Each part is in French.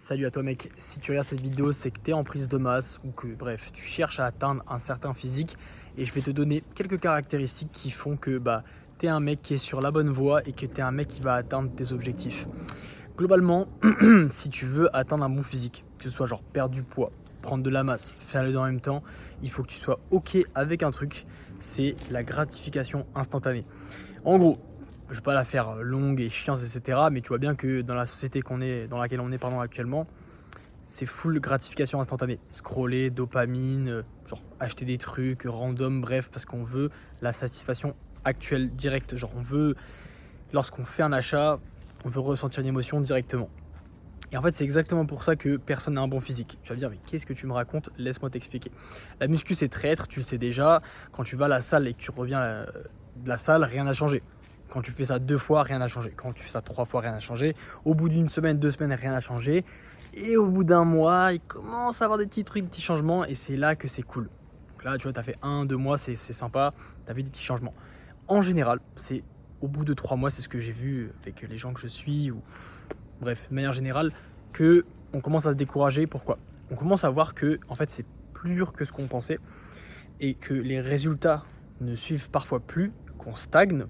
Salut à toi mec, si tu regardes cette vidéo c'est que tu es en prise de masse ou que bref tu cherches à atteindre un certain physique et je vais te donner quelques caractéristiques qui font que tu es un mec qui est sur la bonne voie et que tu es un mec qui va atteindre tes objectifs. Globalement, si tu veux atteindre un bon physique, que ce soit genre perdre du poids, prendre de la masse, faire les deux en même temps, il faut que tu sois ok avec un truc, c'est la gratification instantanée. En gros, je vais pas la faire longue et chiante, etc. Mais tu vois bien que dans la société dans laquelle on est actuellement, c'est full gratification instantanée. Scroller, dopamine, genre acheter des trucs random, bref, parce qu'on veut la satisfaction actuelle, directe. Genre on veut, lorsqu'on fait un achat, on veut ressentir une émotion directement. Et en fait, c'est exactement pour ça que personne n'a un bon physique. Tu vas me dire, mais qu'est-ce que tu me racontes? Laisse-moi t'expliquer. La muscu, c'est traître, tu le sais déjà. Quand tu vas à la salle et que tu reviens de la salle, rien n'a changé. Quand tu fais ça 2 fois, rien n'a changé. Quand tu fais ça 3 fois, rien n'a changé. Au bout d'une semaine, 2 semaines, rien n'a changé. Et au bout d'un mois, il commence à avoir des petits trucs, des petits changements. Et c'est là que c'est cool. Donc là, tu vois, tu as fait 1, 2 mois, c'est sympa. Tu as vu des petits changements. En général, c'est au bout de 3 mois, c'est ce que j'ai vu avec les gens que je suis. Ou bref, de manière générale, que on commence à se décourager. Pourquoi? On commence à voir que en fait, c'est plus dur que ce qu'on pensait et que les résultats ne suivent parfois plus, qu'on stagne.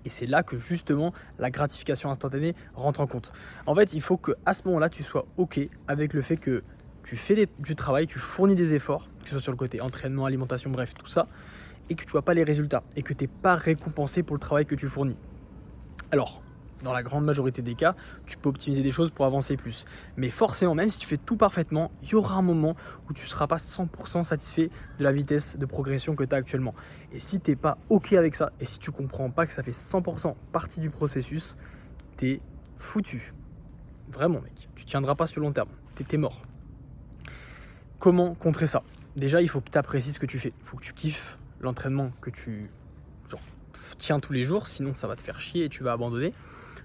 Et c'est là que justement la gratification instantanée rentre en compte. En fait, il faut qu'à ce moment-là, tu sois OK avec le fait que tu fais du travail, tu fournis des efforts, que ce soit sur le côté entraînement, alimentation, bref, tout ça, et que tu vois pas les résultats, et que tu n'es pas récompensé pour le travail que tu fournis. Alors, dans la grande majorité des cas, tu peux optimiser des choses pour avancer plus. Mais forcément, même si tu fais tout parfaitement, il y aura un moment où tu ne seras pas 100% satisfait de la vitesse de progression que tu as actuellement. Et si tu n'es pas OK avec ça, et si tu comprends pas que ça fait 100% partie du processus, tu es foutu. Vraiment, mec. Tu tiendras pas sur le long terme. T'es mort. Comment contrer ça? Déjà, il faut que tu apprécies ce que tu fais. Il faut que tu kiffes l'entraînement que tu genre, tiens tous les jours, sinon ça va te faire chier et tu vas abandonner.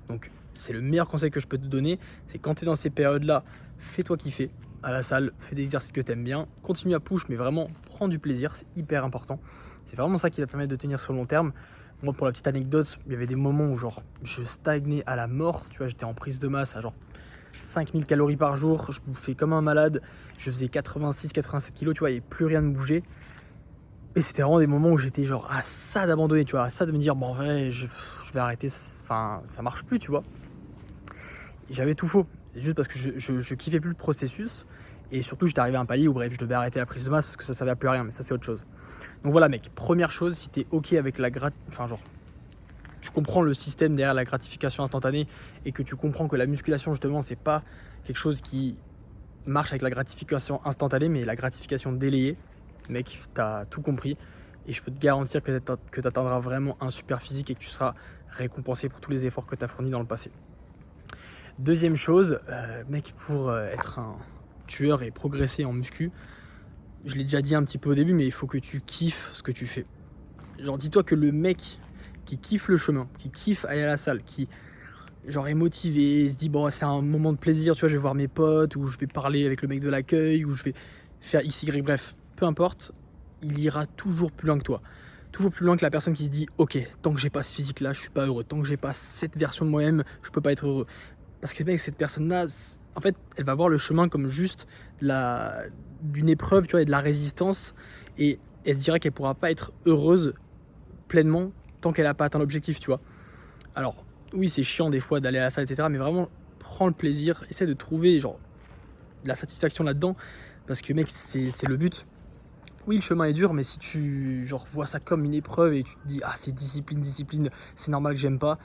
Donc c'est le meilleur conseil que je peux te donner, c'est quand tu es dans ces périodes-là, fais-toi kiffer à la salle, fais des exercices que tu aimes bien, continue à push, mais vraiment prends du plaisir, c'est hyper important. C'est vraiment ça qui va te permettre de tenir sur le long terme. Moi, pour la petite anecdote, il y avait des moments où genre je stagnais à la mort, tu vois, j'étais en prise de masse à genre 5000 calories par jour, je bouffais comme un malade, je faisais 86-87 kilos, tu vois, et plus rien ne bougeait. Et c'était vraiment des moments où j'étais genre à ça d'abandonner, tu vois, à ça de me dire, bon, en vrai, je vais arrêter, enfin, ça marche plus, tu vois. Et j'avais tout faux. C'est juste parce que je kiffais plus le processus. Et surtout, j'étais arrivé à un palier où, bref, je devais arrêter la prise de masse parce que ça servait à plus à rien. Mais ça, c'est autre chose. Donc voilà, mec. Première chose, si t'es OK avec enfin, genre, tu comprends le système derrière la gratification instantanée et que tu comprends que la musculation, justement, c'est pas quelque chose qui marche avec la gratification instantanée, mais la gratification délayée. Mec, t'as tout compris. Et je peux te garantir que tu atteindras vraiment un super physique et que tu seras récompensé pour tous les efforts que tu as fournis dans le passé. Deuxième chose, mec, pour être un tueur et progresser en muscu, je l'ai déjà dit un petit peu au début, mais il faut que tu kiffes ce que tu fais. Genre, dis-toi que le mec qui kiffe le chemin, qui kiffe aller à la salle, qui genre est motivé, se dit bon, c'est un moment de plaisir, tu vois, je vais voir mes potes, ou je vais parler avec le mec de l'accueil, ou je vais faire X, Y, bref, peu importe, il ira toujours plus loin que toi. Toujours plus loin que la personne qui se dit ok, tant que j'ai pas ce physique là, je suis pas heureux, tant que j'ai pas cette version de moi-même, je peux pas être heureux. Parce que mec, cette personne-là, en fait, elle va voir le chemin comme juste d'une épreuve, tu vois, et de la résistance. Et elle se dirait qu'elle pourra pas être heureuse pleinement tant qu'elle n'a pas atteint l'objectif, tu vois. Alors, oui, c'est chiant des fois d'aller à la salle, etc. Mais vraiment, prends le plaisir, essaie de trouver genre de la satisfaction là-dedans. Parce que mec, c'est le but. Oui, le chemin est dur, mais si tu genre vois ça comme une épreuve et tu te dis ah c'est discipline, c'est normal que j'aime pas,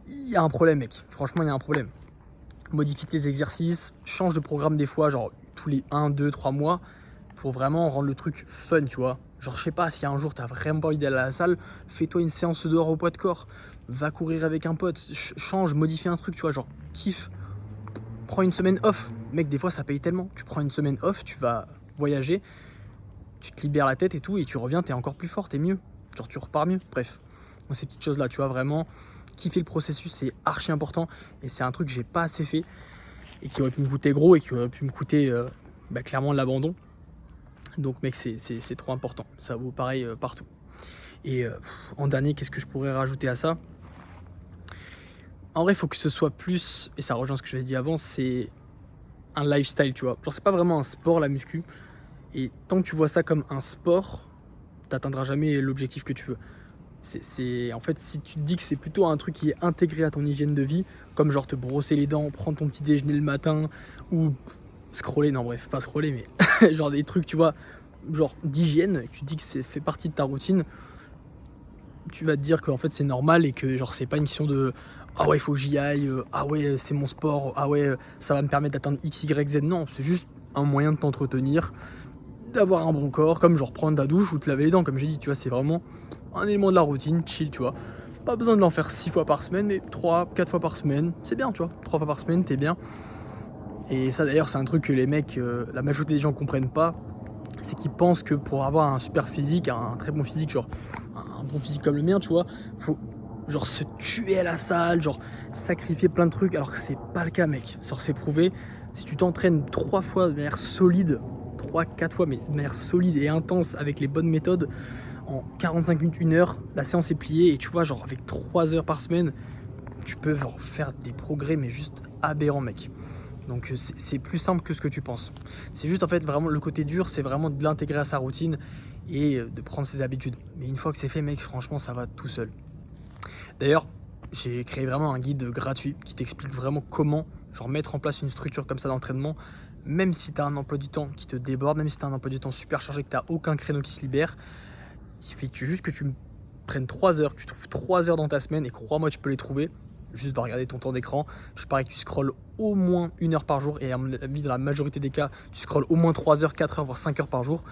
il y a un problème, mec. Franchement, il y a un problème. Modifie tes exercices, change de programme des fois, genre tous les 1, 2, 3 mois, pour vraiment rendre le truc fun, tu vois. Genre, je sais pas, si un jour t'as vraiment pas envie d'aller à la salle, fais-toi une séance dehors au poids de corps, va courir avec un pote, change, modifie un truc, tu vois, genre, kiffe. Prends une semaine off. Mec, des fois ça paye tellement. Tu prends une semaine off, tu vas voyager, tu te libères la tête et tout, et tu reviens, t'es encore plus fort, t'es mieux. Genre, tu repars mieux. Bref, donc, ces petites choses-là, tu vois, vraiment, kiffer le processus, c'est archi important, et c'est un truc que j'ai pas assez fait et qui aurait pu me coûter gros et qui aurait pu me coûter clairement l'abandon. Donc mec, c'est trop important, ça vaut pareil partout. Et en dernier, qu'est-ce que je pourrais rajouter à ça? En vrai, il faut que ce soit plus, et ça rejoint ce que je l'ai dit avant, c'est un lifestyle, tu vois. Genre, c'est pas vraiment un sport, la muscu. Et tant que tu vois ça comme un sport, t'atteindras jamais l'objectif que tu veux. En fait, si tu te dis que c'est plutôt un truc qui est intégré à ton hygiène de vie, comme genre te brosser les dents, prendre ton petit déjeuner le matin, ou scroller, non bref, pas scroller, mais genre des trucs, tu vois, genre d'hygiène, tu te dis que c'est fait partie de ta routine, tu vas te dire qu'en fait c'est normal et que genre c'est pas une question de ah ouais il faut que j'y aille, ah ouais c'est mon sport, ah ouais ça va me permettre d'atteindre X, Y, Z, non, c'est juste un moyen de t'entretenir, d'avoir un bon corps, comme genre prendre ta douche ou te laver les dents, comme j'ai dit, tu vois, c'est vraiment un élément de la routine, chill, tu vois. Pas besoin de l'en faire 6 fois par semaine, mais 3, 4 fois par semaine, c'est bien, tu vois. 3 fois par semaine, t'es bien. Et ça d'ailleurs, c'est un truc que les mecs, la majorité des gens comprennent pas, c'est qu'ils pensent que pour avoir un super physique, un très bon physique, genre un bon physique comme le mien, tu vois, faut genre se tuer à la salle, genre sacrifier plein de trucs, alors que c'est pas le cas, mec. Genre, c'est prouvé. Si tu t'entraînes 3 fois de manière solide, 3, 4 fois, mais de manière solide et intense avec les bonnes méthodes, en 45 minutes, 1 heure, la séance est pliée et tu vois, genre avec 3 heures par semaine, tu peux genre, faire des progrès, mais juste aberrants, mec. Donc c'est plus simple que ce que tu penses. C'est juste en fait vraiment le côté dur, c'est vraiment de l'intégrer à sa routine et de prendre ses habitudes. Mais une fois que c'est fait, mec, franchement, ça va tout seul. D'ailleurs, j'ai créé vraiment un guide gratuit qui t'explique vraiment comment genre mettre en place une structure comme ça d'entraînement, même si tu as un emploi du temps qui te déborde, même si tu as un emploi du temps super chargé, que tu n'as aucun créneau qui se libère. Il suffit juste que tu prennes 3 heures, que tu trouves 3 heures dans ta semaine et crois-moi, tu peux les trouver. Juste va regarder ton temps d'écran. Je parie que tu scrolles au moins 1 heure par jour et à mon avis, dans la majorité des cas, tu scrolles au moins 3 heures, 4 heures, voire 5 heures par jour.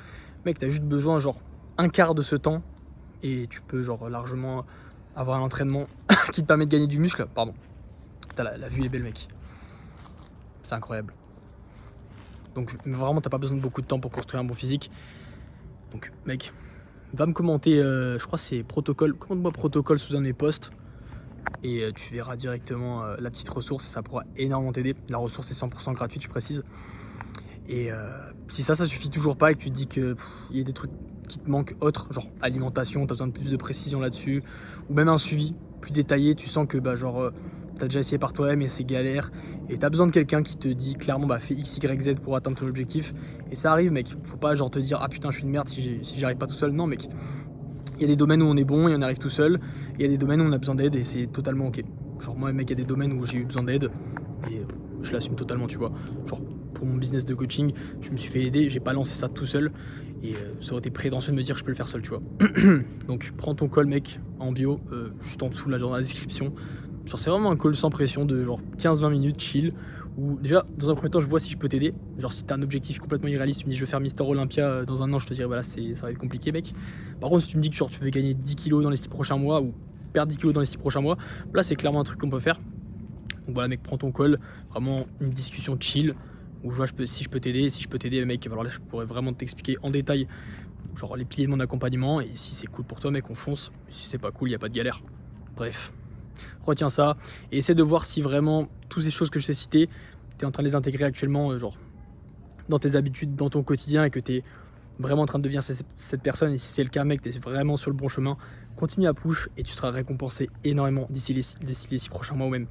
Mec, tu as juste besoin genre un quart de ce temps et tu peux genre largement avoir un entraînement qui te permet de gagner du muscle. Pardon. Putain, la vue est belle, mec. C'est incroyable. Donc vraiment, t'as pas besoin de beaucoup de temps pour construire un bon physique. Donc mec, va me commenter, je crois que c'est protocole, commande-moi protocole sous un de mes posts et tu verras directement la petite ressource, ça pourra énormément t'aider. La ressource est 100% gratuite, je précise. Et si ça suffit toujours pas et que tu te dis qu'il y a des trucs qui te manquent autres, genre alimentation, tu as besoin de plus de précision là-dessus, ou même un suivi plus détaillé, tu sens que tu as déjà essayé par toi-même et c'est galère, et tu as besoin de quelqu'un qui te dit clairement fais X, Y, Z pour atteindre ton objectif, et ça arrive, mec. Faut pas genre te dire ah putain je suis une merde si j'arrive pas tout seul, non mec. Il y a des domaines où on est bon et on arrive tout seul, il y a des domaines où on a besoin d'aide et c'est totalement ok. Genre moi mec, il y a des domaines où j'ai eu besoin d'aide et je l'assume totalement, tu vois. Genre pour mon business de coaching, je me suis fait aider, j'ai pas lancé ça tout seul et ça aurait été prétentieux de me dire que je peux le faire seul, tu vois. Donc prends ton call, mec, en bio, juste en dessous là dans la description. Genre c'est vraiment un call sans pression de genre 15-20 minutes chill où déjà dans un premier temps je vois si je peux t'aider. Genre si t'as un objectif complètement irréaliste, tu me dis je veux faire Mister Olympia dans un an, je te dirais voilà ça va être compliqué, mec. Par contre si tu me dis que genre tu veux gagner 10 kilos dans les 6 prochains mois ou perdre 10 kilos dans les 6 prochains mois, là c'est clairement un truc qu'on peut faire. Donc voilà mec, prends ton call, vraiment une discussion chill où je vois si je peux t'aider. Si je peux t'aider mec, alors là je pourrais vraiment t'expliquer en détail genre les piliers de mon accompagnement et si c'est cool pour toi mec on fonce, si c'est pas cool il n'y a pas de galère. Bref, retiens ça et essaie de voir si vraiment toutes ces choses que je t'ai citées, tu es en train de les intégrer actuellement genre dans tes habitudes, dans ton quotidien et que tu es vraiment en train de devenir cette personne. Et si c'est le cas mec, tu es vraiment sur le bon chemin, continue à push et tu seras récompensé énormément d'ici les 6 prochains mois ou même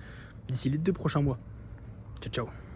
d'ici les 2 prochains mois. Ciao ciao.